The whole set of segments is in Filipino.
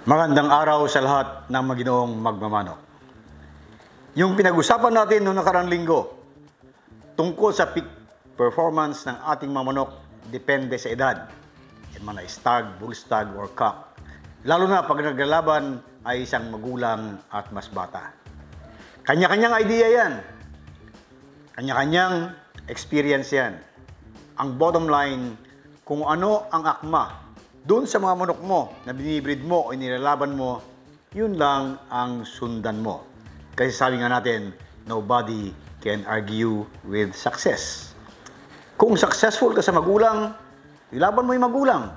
Magandang araw sa lahat ng maginoong magmamanok. Yung pinag-usapan natin noong nakarang linggo tungkol sa peak performance ng ating mga manok depende sa edad. Yan man ay stag, bull stag, or cock. Lalo na pag naglalaban ay isang magulang at mas bata. Kanya-kanyang idea yan. Kanya-kanyang experience yan. Ang bottom line, kung ano ang akma doon sa mga manok mo na binibreed mo o nilalaban mo, yun lang ang sundan mo. Kasi sabi nga natin, nobody can argue with success. Kung successful ka sa magulang, ilaban mo yung magulang.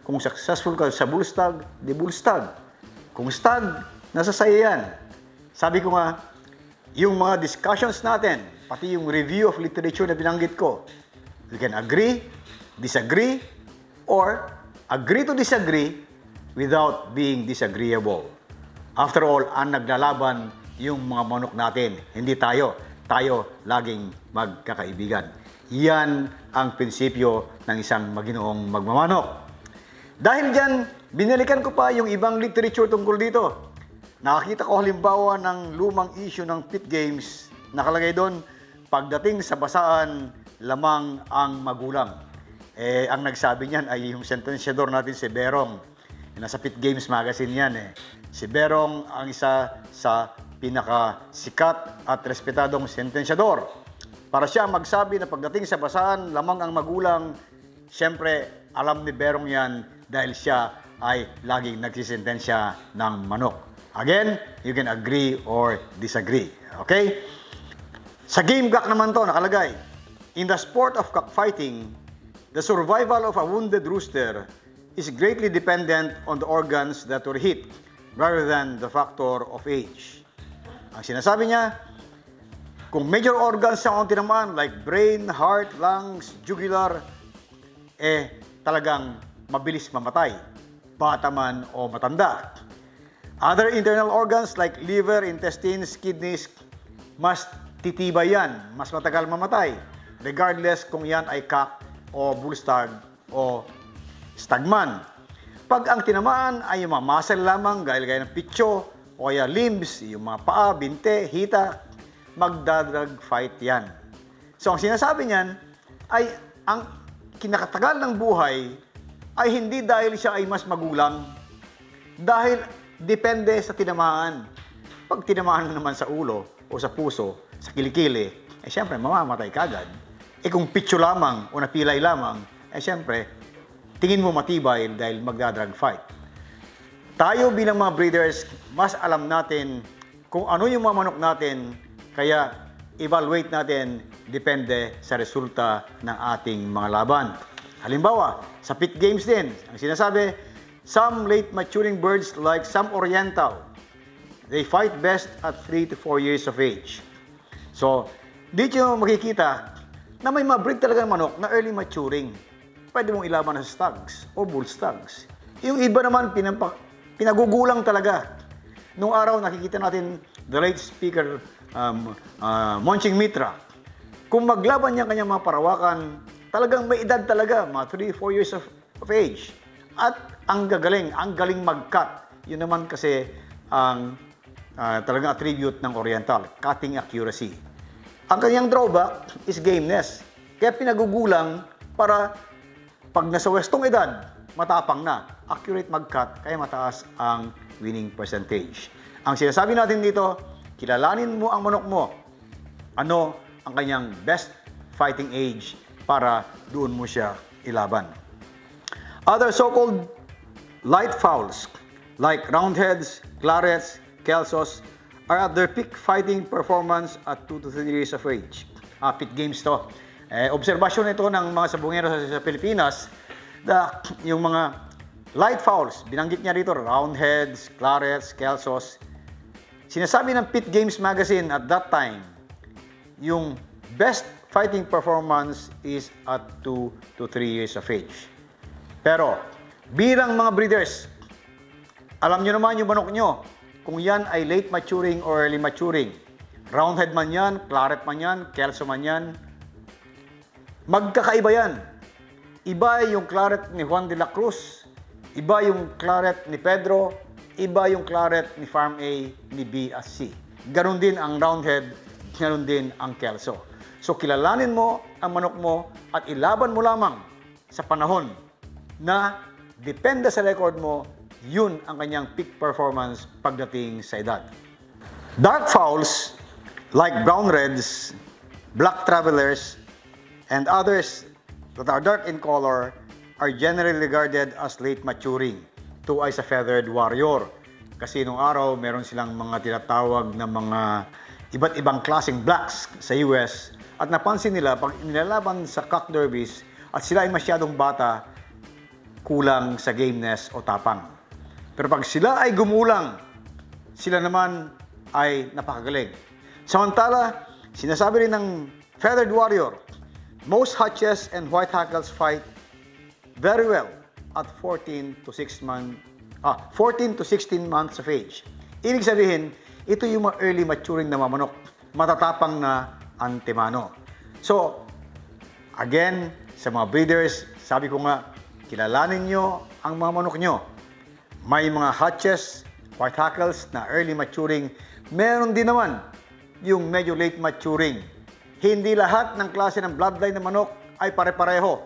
Kung successful ka sa bull stag, di bull stag. Kung stag, nasa sayo yan. Sabi ko nga, yung mga discussions natin, pati yung review of literature na binanggit ko, you can agree, disagree, or agree to disagree without being disagreeable. After all, ang naglalaban yung mga manok natin, hindi tayo. Tayo laging magkakaibigan. Yan ang prinsipyo ng isang maginoong magmamanok. Dahil dyan, binalikan ko pa yung ibang literature tungkol dito. Nakakita ko halimbawa ng lumang issue ng Pit Games. Nakalagay doon, pagdating sa basaan, lamang ang magulang. Ang nagsabi niyan ay yung sentensyador natin si Berong. Nasa Pit Games magazine yan Si Berong ang isa sa pinakasikat at respetadong sentensyador. Para siya magsabi na pagdating sa basaan, lamang ang magulang, siyempre alam ni Berong yan dahil siya ay laging nagsisentensya ng manok. Again, you can agree or disagree. Okay? Sa game cock naman to nakalagay, in the sport of cockfighting, the survival of a wounded rooster is greatly dependent on the organs that were hit rather than the factor of age. Ang sinasabi niya, kung major organs ang tinamaan like brain, heart, lungs, jugular, talagang mabilis mamatay, bata man o matanda. Other internal organs like liver, intestines, kidneys, mas titibay yan, mas matagal mamatay, regardless kung yan ay cock o bull stag o stagman. Pag ang tinamaan ay yung mga muscle lamang, gaya ng pitso o kaya limbs, yung mga paa, binte, hita, magdadrag fight yan. So ang sinasabi niyan ay ang kinakatagal ng buhay ay hindi dahil siya ay mas magulang, dahil depende sa tinamaan. Pag tinamaan naman sa ulo o sa puso, sa kilikili, siyempre mamamatay kagad. Kung pitso lamang o napilay lamang, siyempre, tingin mo matibay dahil magdadrag fight. Tayo bilang mga breeders, mas alam natin kung ano yung mga manok natin, kaya evaluate natin depende sa resulta ng ating mga laban. Halimbawa, sa Pit Games din, ang sinasabi, some late maturing birds like some oriental, they fight best at 3 to 4 years of age. So, dito yung makikita na may ma-breed talaga ng manok na early maturing. Pwede mong ilaban sa stags o bull stags. Yung iba naman, pinagugulang talaga. Noong araw, nakikita natin the late speaker, Monching Mitra. Kung maglaban niya kanyang mga parawakan, talagang may edad talaga, mga 3-4 years of age. At ang galing mag-cut. Yun naman kasi ang talagang attribute ng Oriental, cutting accuracy. Ang kanyang drawback is gameness. Kaya pinagugulang para pag nasa westong edad, matapang na. Accurate mag-cut, kaya mataas ang winning percentage. Ang sinasabi natin dito, kilalanin mo ang manok mo. Ano ang kanyang best fighting age para doon mo siya ilaban. Other so-called light fowls like roundheads, clarets, kelsos, are at their peak fighting performance at 2 to 3 years of age. Pit Games to. Obserbasyon ito ng mga sabungero sa Pilipinas na yung mga light fowls, binanggit niya rito, roundheads, clarets, kelsos. Sinasabi ng Pit Games magazine at that time, yung best fighting performance is at 2 to 3 years of age. Pero, bilang mga breeders, alam nyo naman yung manok nyo, kung yan ay late maturing or early maturing, roundhead man yan, claret man yan, kelso man yan, magkakaiba yan. Iba yung claret ni Juan de la Cruz, iba yung claret ni Pedro, iba yung claret ni Farm A, ni B at C. Ganon din ang roundhead, ganon din ang kelso. So kilalanin mo ang manok mo at ilaban mo lamang sa panahon na depende sa record mo, yun ang kanyang peak performance pagdating sa edad. Dark fowls like brown reds, black travelers, and others that are dark in color are generally regarded as late maturing. Ito ay sa feathered warrior. Kasi nung araw, meron silang mga tinatawag na mga iba't ibang klaseng blacks sa US. At napansin nila, pag inilalaban sa cock derbies at sila ay masyadong bata, kulang sa gameness o tapang. Pero pag sila ay gumulang, sila naman ay napakagaling. Samantala, sinasabi rin ng feathered warrior, most hutches and white hackles fight very well at 14 to 16 months of age. Ibig sabihin, ito yung mga early maturing na mamanok, matatapang na antemano. So, again, sa mga breeders, sabi ko nga, kilalanin nyo ang mga manok nyo. May mga hutches, white hackles na early maturing, meron din naman yung medyo late maturing. Hindi lahat ng klase ng bloodline ng manok ay pare-pareho.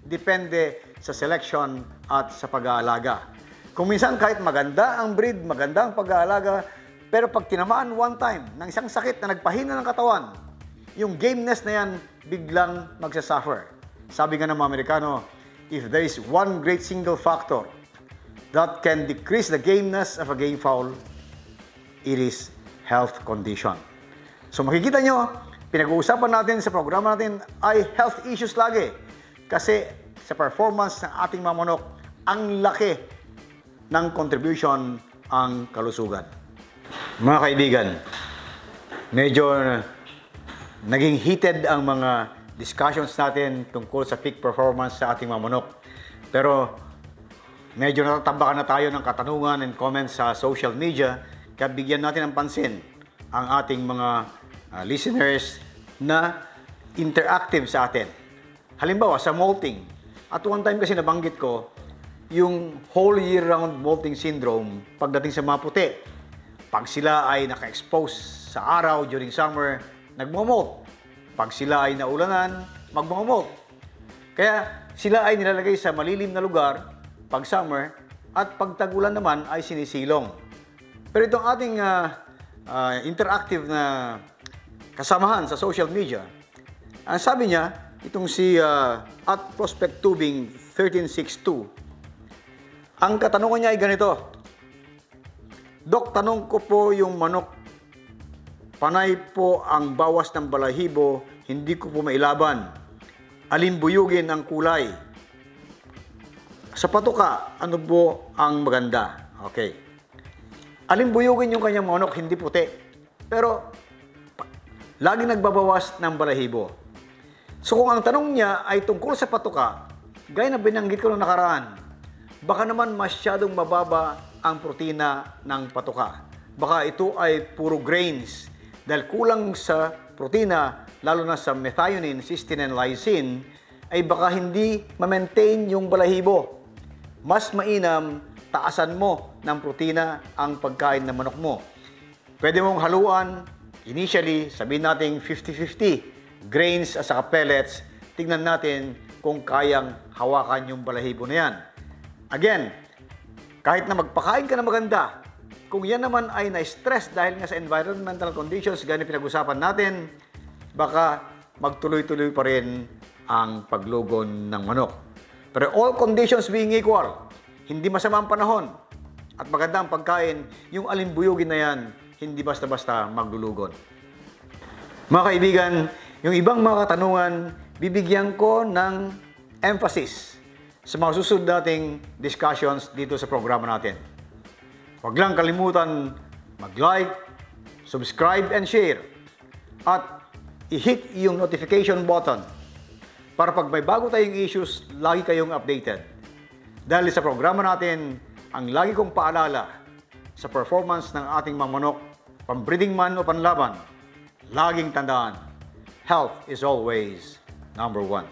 Depende sa selection at sa pag-aalaga. Kung minsan kahit maganda ang breed, maganda ang pag-aalaga, pero pag tinamaan one time ng isang sakit na nagpahina ng katawan, yung gameness na yan biglang magsasuffer. Sabi nga ng mga Amerikano, if there is one great single factor that can decrease the gameness of a game fowl, it is health condition. So makikita nyo, pinag-uusapan natin sa programa natin ay health issues lagi. Kasi sa performance ng ating mga manok, ang laki ng contribution ang kalusugan. Mga kaibigan, medyo naging heated ang mga discussions natin tungkol sa peak performance sa ating mga manok. Pero medyo natatambakan na tayo ng katanungan and comments sa social media, kaya bigyan natin ng pansin ang ating mga listeners na interactive sa atin. Halimbawa, sa molting. At one time kasi nabanggit ko, yung whole year-round molting syndrome pagdating sa mga puti. Pag sila ay naka-expose sa araw during summer, nagmo-molt. Pag sila ay naulanan, magmo-molt. Kaya sila ay nilalagay sa malilim na lugar pag summer at pag tag-ulan naman ay sinisilong. Pero itong ating interactive na kasamahan sa social media, ang sabi niya, itong si at Prospect Tubing 1362, ang katanungan niya ay ganito, Dok, tanong ko po yung manok, panay po ang bawas ng balahibo, hindi ko po mailaban. Alimbuyugin ang kulay. Sa patuka, ano po ang maganda? Okay. Alimbuyugin yung kanyang manok, hindi puti. Pero, lagi nagbabawas ng balahibo. So kung ang tanong niya ay tungkol sa patuka, gaya na binanggit ko noong nakaraan, baka naman masyadong mababa ang protina ng patuka. Baka ito ay puro grains. Dahil kulang sa protina, lalo na sa methionine, cysteine, and lysine, ay baka hindi ma-maintain yung balahibo. Mas mainam, taasan mo ng protina ang pagkain ng manok mo. Pwede mong haluan, initially, sabihin natin 50-50, grains at saka pellets. Tingnan natin kung kayang hawakan yung balahibo na yan. Again, kahit na magpakain ka na maganda, kung yan naman ay na-stress dahil nga sa environmental conditions, ganyan pinag-usapan natin, baka magtuloy-tuloy pa rin ang paglugon ng manok. Pero all conditions being equal, hindi masama ang panahon at maganda ang pagkain, yung alimbuyugin na yan, hindi basta-basta maglulugon. Mga kaibigan, yung ibang mga katanungan, bibigyan ko ng emphasis sa mga susunod nating discussions dito sa programa natin. Huwag lang kalimutan mag-like, subscribe, and share. At i-hit yung notification button para pag may bago tayong issues, lagi kayong updated. Dahil sa programa natin, ang lagi kong paalala sa performance ng ating mga manok, pambreeding man o panlaban, laging tandaan, health is always number one.